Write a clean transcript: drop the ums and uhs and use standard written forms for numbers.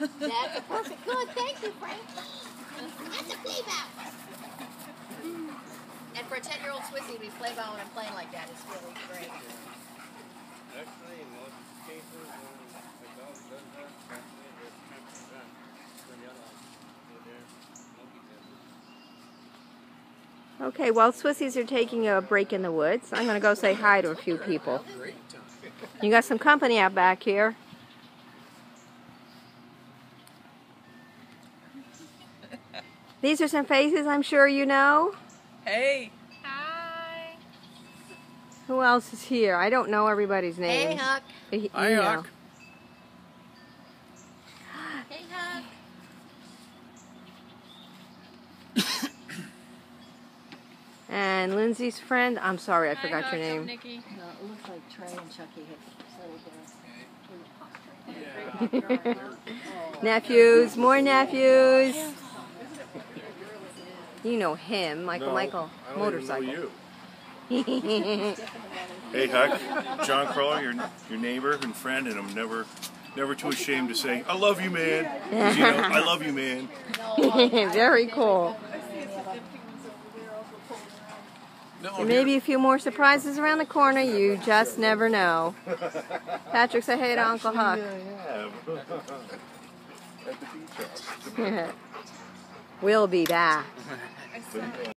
That's a perfect. Good, thank you, Frank. That's a play bow. And for a 10-year-old Swissy to be play bowing and playing like that is really great. Actually, in most cases, when a dog does that, actually, there's 10%. When the other ones, they're monkey business. Okay, while Swissies are taking a break in the woods, I'm going to go say hi to a few people. You got some company out back here. These are some faces I'm sure you know. Hey. Hi. Who else is here? I don't know everybody's names. Hey, Huck. But you Hi, know. Huck. Hey, Huck. And Lindsay's friend. I'm sorry, I forgot your name. Nikki. No, it looks like Trey and Chucky had settled down. Nephews, more nephews. You know him, Michael. I don't Motorcycle. even know you. Hey, Huck, John Crawler, your neighbor and friend, and I'm never too ashamed to say, I love you, man. 'Cause, you know, I love you, man. Very cool. No, And maybe a few more surprises around the corner. You just never know. Patrick, say hey to Uncle Huck. At the beach house. We'll be back.